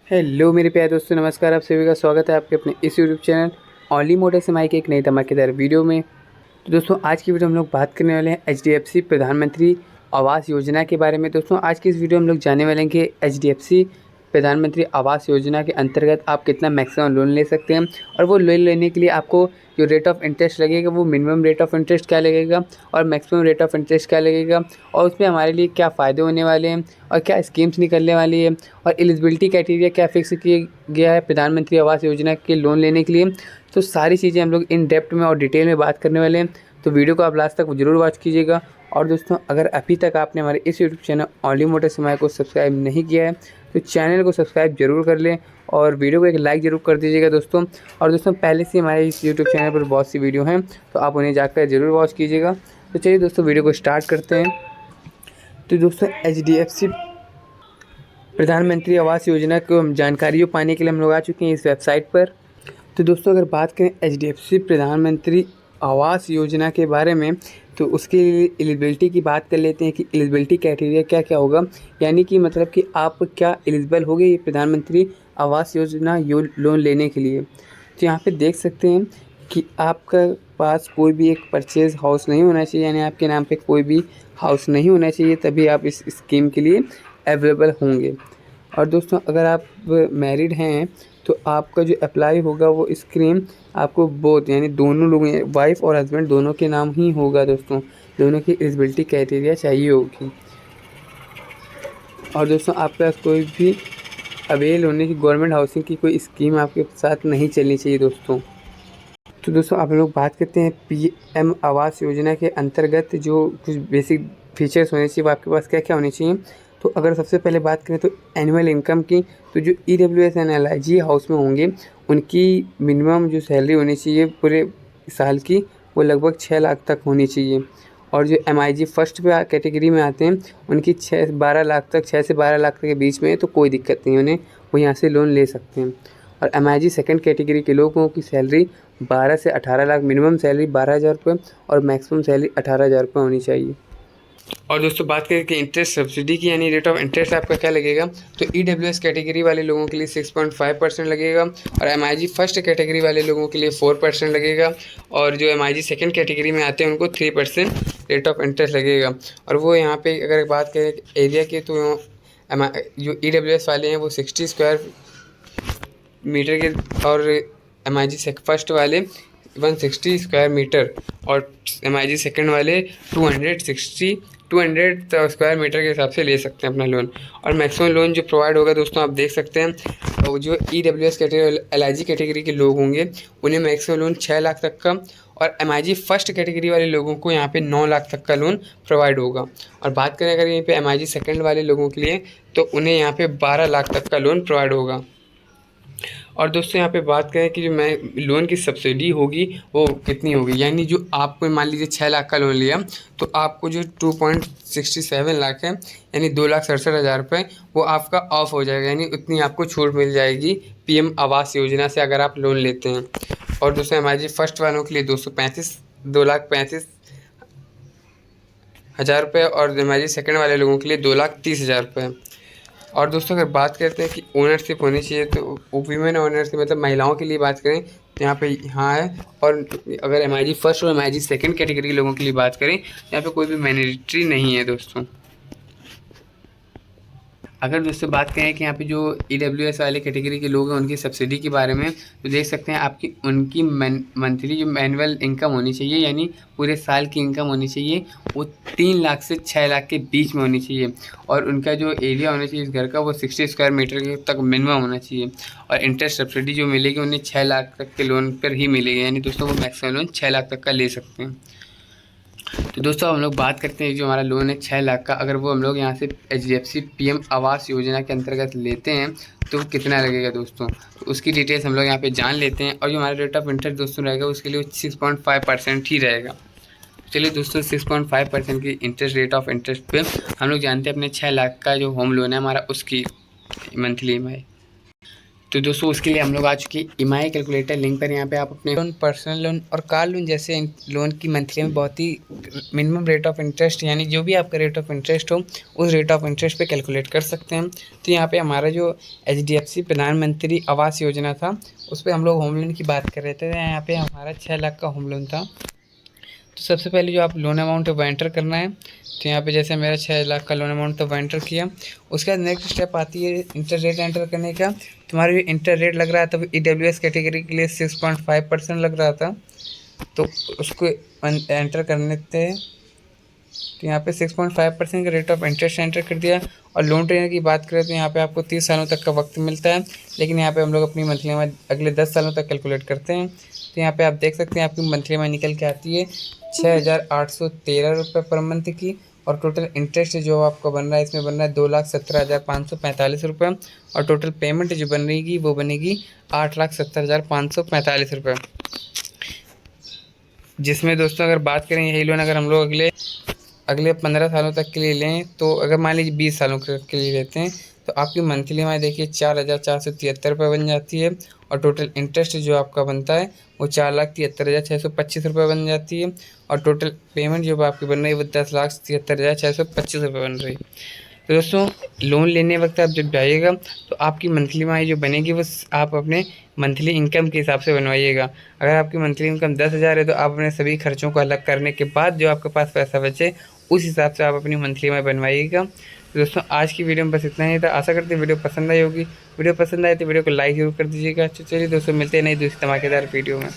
Hello मेरे प्यारे दोस्तों, नमस्कार। आप सभी का स्वागत है आपके अपने इस यूट्यूब चैनल ओनली मोटर माई के एक नई धमाकेदार वीडियो में। तो दोस्तों, आज की वीडियो हम लोग बात करने वाले हैं एचडीएफसी प्रधानमंत्री आवास योजना के बारे में। दोस्तों, आज की इस वीडियो में हम लोग जानने वाले हैं कि एचडीएफसी प्रधानमंत्री आवास योजना के अंतर्गत आप कितना मैक्सिमम लोन ले सकते हैं, और वो लोन लेने के लिए आपको जो रेट ऑफ इंटरेस्ट लगेगा वो मिनिमम रेट ऑफ इंटरेस्ट क्या लगेगा और मैक्सिमम रेट ऑफ इंटरेस्ट क्या लगेगा, और उसमें हमारे लिए क्या फ़ायदे होने वाले हैं और क्या स्कीम्स निकलने वाली है, और एलिजिबिलिटी क्राइटेरिया क्या फिक्स किया गया है प्रधानमंत्री आवास योजना के लोन लेने के लिए। तो सारी चीज़ें हम लोग इन डेप्थ में और डिटेल में बात करने वाले हैं। तो वीडियो को आप लास्ट तक ज़रूर वॉच कीजिएगा। और दोस्तों, अगर अभी तक आपने हमारे इस यूट्यूब चैनल ओनली मोटर समाई को सब्सक्राइब नहीं किया है तो चैनल को सब्सक्राइब जरूर कर लें और वीडियो को एक लाइक ज़रूर कर दीजिएगा दोस्तों। और दोस्तों, पहले से हमारे इस यूट्यूब चैनल पर बहुत सी वीडियो हैं तो आप उन्हें जाकर ज़रूर वॉच कीजिएगा। तो चलिए दोस्तों, वीडियो को स्टार्ट करते हैं। तो दोस्तों, एचडीएफसी प्रधानमंत्री आवास योजना को जानकारियों पाने के लिए हम लोग आ चुके हैं इस वेबसाइट पर। तो दोस्तों, अगर बात करें एचडीएफसी प्रधानमंत्री आवास योजना के बारे में तो उसके लिए एलिजिबिलिटी की बात कर लेते हैं कि एलिजिबिलिटी क्राइटेरिया क्या क्या होगा, यानी कि मतलब कि आप क्या एलिजिबल हो गए ये प्रधानमंत्री आवास योजना लोन लेने के लिए। तो यहाँ पे देख सकते हैं कि आपका पास कोई भी एक परचेज हाउस नहीं होना चाहिए, यानी आपके नाम पे कोई भी हाउस नहीं होना चाहिए, तभी आप इस स्कीम के लिए अवेलेबल होंगे। और दोस्तों, अगर आप मैरिड हैं तो आपका जो अप्लाई होगा वो स्कीम आपको बोथ यानी दोनों लोग वाइफ और हस्बैंड दोनों के नाम ही होगा। दोस्तों, दोनों की एलिजिबिलिटी क्राइटेरिया चाहिए होगी। और दोस्तों, आपके पास कोई भी अवेल होने की गवर्नमेंट हाउसिंग की कोई स्कीम आपके साथ नहीं चलनी चाहिए दोस्तों। तो दोस्तों, आप लोग बात करते हैं पीएम आवास योजना के अंतर्गत जो कुछ बेसिक फीचर्स होने चाहिए वो आपके पास क्या क्या होने चाहिए। तो अगर सबसे पहले बात करें तो एनुअल इनकम की, तो जो ईडब्ल्यूएस एंड एलआईजी हाउस में होंगे उनकी मिनिमम जो सैलरी होनी चाहिए पूरे साल की वो लगभग 6 लाख तक होनी चाहिए। और जो एमआईजी फर्स्ट पे कैटेगरी में आते हैं उनकी 6 से 12 लाख तक के बीच में, तो कोई दिक्कत नहीं, उन्हें वो यहाँ से लोन ले सकते हैं। और एमआईजी सेकंड कैटेगरी के लोगों की सैलरी 12 से 18 लाख, मिनिमम सैलरी 12,000 रुपये और मैक्सिमम सैलरी 18,000 रुपये होनी चाहिए। और दोस्तों, बात करें कि इंटरेस्ट सब्सिडी की यानी रेट ऑफ इंटरेस्ट आपका क्या लगेगा, तो ईडब्ल्यूएस कैटेगरी वाले लोगों के लिए 6.5% लगेगा, और एमआईजी फर्स्ट कैटेगरी वाले लोगों के लिए 4% लगेगा, और जो एमआईजी सेकंड कैटेगरी में आते हैं उनको 3% रेट ऑफ इंटरेस्ट लगेगा। और वो यहाँ पे अगर बात करें एरिया की तो जो ईडब्ल्यूएस वाले हैं वो 60 स्क्वायर मीटर के, और एमआईजी फर्स्ट वाले 160 स्क्वायर मीटर, और एमआईजी सेकंड वाले 200 स्क्वायर मीटर के हिसाब से ले सकते हैं अपना लोन। और मैक्सिमम लोन जो प्रोवाइड होगा दोस्तों आप देख सकते हैं, तो जो ईडब्ल्यूएस कैटेगरी एलआईजी कैटेगरी के लोग होंगे उन्हें मैक्सिमम लोन 6 लाख तक का, और एमआईजी फर्स्ट कैटेगरी वाले लोगों को यहाँ पे 9 लाख तक का लोन प्रोवाइड होगा। और बात करें अगर यहाँ पे एमआईजी सेकंड वाले लोगों के लिए तो उन्हें यहाँ पे 12 लाख तक का लोन प्रोवाइड होगा। और दोस्तों, यहाँ पे बात करें कि जो मैं लोन की सब्सिडी होगी वो कितनी होगी, यानी जो आपको मान लीजिए 6 लाख का लोन लिया तो आपको जो 2.67 लाख है यानी 2,67,000 रुपये वो आपका ऑफ हो जाएगा, यानी उतनी आपको छूट मिल जाएगी पीएम आवास योजना से अगर आप लोन लेते हैं। और दोस्तों, हमारे फर्स्ट वालों के लिए 2,35,000 रुपये, और हमारे सेकंड वाले लोगों के लिए 2,30,000 रुपये। और दोस्तों, अगर बात करते हैं कि ओनरशिप होनी चाहिए तो वीमेन ओनरशिप मतलब महिलाओं के लिए बात करें तो यहाँ पे यहाँ है। और अगर एमआईजी फर्स्ट और एमआईजी सेकंड कैटेगरी के लोगों के लिए बात करें यहाँ पे कोई भी मैंडेटरी नहीं है दोस्तों। अगर दोस्तों बात करें कि यहाँ पे जो ईडब्ल्यूएस वाले कैटेगरी के लोग हैं उनकी सब्सिडी के बारे में, तो देख सकते हैं आपकी उनकी मंथली जो एनुअल इनकम होनी चाहिए यानी पूरे साल की इनकम होनी चाहिए वो 3 लाख से 6 लाख के बीच में होनी चाहिए, और उनका जो एरिया होना चाहिए इस घर का वो 60 स्क्वायर मीटर तक मिनिमम होना चाहिए। और इंटरेस्ट सब्सिडी जो मिलेगी उन्हें 6 लाख तक के लोन पर ही मिलेगी, यानी दोस्तों वो मैक्सिमम लोन 6 लाख तक का ले सकते हैं। तो दोस्तों, हम लोग बात करते हैं जो हमारा लोन है 6 लाख का, अगर वो हम लोग यहाँ से एचडीएफसी पीएम आवास योजना के अंतर्गत लेते हैं तो कितना लगेगा दोस्तों, तो उसकी डिटेल्स हम लोग यहाँ पे जान लेते हैं। और जो हमारा रेट ऑफ इंटरेस्ट दोस्तों रहेगा उसके लिए 6.5% ही रहेगा। चलिए दोस्तों, 6.5% की इंटरेस्ट रेट ऑफ इंटरेस्ट पे हम लोग जानते हैं अपने 6 लाख का जो होम लोन है हमारा उसकी मंथली में। तो दोस्तों उसके लिए हम लोग आ चुके ईएमआई कैलकुलेटर लिंक पर। यहाँ पे आप अपने लोन, पर्सनल लोन और कार लोन जैसे लोन की मंथली में बहुत ही मिनिमम रेट ऑफ इंटरेस्ट, यानी जो भी आपका रेट ऑफ इंटरेस्ट हो उस रेट ऑफ इंटरेस्ट पे कैलकुलेट कर सकते हैं। तो यहाँ पे हमारा जो HDFC प्रधानमंत्री आवास योजना था उस पर हम लोग होम लोन की बात कर रहे थे। यहाँ पे हमारा 6 लाख का होम लोन था। तो सबसे पहले जो आप लोन अमाउंट है वो एंटर करना है। तो यहाँ पे जैसे मेरा 6 लाख का लोन अमाउंट था वो एंटर किया। उसके बाद नेक्स्ट स्टेप आती है इंटर रेट एंटर करने का। तुम्हारा जो इंटर रेट लग रहा था वो EWS कैटेगरी के लिए 6.5% लग रहा था, तो उसको एंटर करने थे। तो यहाँ पे 6.5% का रेट ऑफ इंटरेस्ट एंटर कर दिया। और लोन टेन्योर की बात करें तो यहाँ पे आपको 30 सालों तक का वक्त मिलता है, लेकिन यहाँ पे हम लोग अपनी मंथली में अगले 10 सालों तक कैलकुलेट करते हैं। तो यहाँ पे आप देख सकते हैं आपकी मंथली में निकल के आती है 6,813 रुपये पर मंथ की। और टोटल इंटरेस्ट जो आपको बन रहा है इसमें बन रहा है 2,17,545 रुपये। और टोटल पेमेंट जो बनेगी वो बनेगी 8,70,545 रुपये। जिसमें दोस्तों अगर बात करें यही लोन अगर हम लोग अगले 15 सालों तक के लिए लें, तो अगर मान लीजिए 20 सालों के लिए लेते हैं तो आपकी मंथली में देखिए 4,473 रुपये बन जाती है। और टोटल इंटरेस्ट जो आपका बनता है वो 4,73,625 रुपये बन जाती है। और टोटल पेमेंट जो आपकी बन रही है वो 10,73,625 रुपये बन रही है। तो दोस्तों लोन लेने वक्त आप जब जाइएगा तो आपकी मंथली आय जो बनेगी वो आप अपने मंथली इनकम के हिसाब से बनवाइएगा। अगर आपकी मंथली इनकम 10,000 है तो आप अपने सभी खर्चों को अलग करने के बाद जो आपके पास पैसा बचे उस हिसाब से आप अपनी मंथली आय बनवाइएगा। तो दोस्तों आज की वीडियो में बस इतना ही था। आशा करते हैं वीडियो पसंद आई होगी। वीडियो पसंद आए तो वीडियो को लाइक जरूर कर दीजिएगा। चलिए दोस्तों मिलते हैं नई दूसरी धमाकेदार वीडियो में।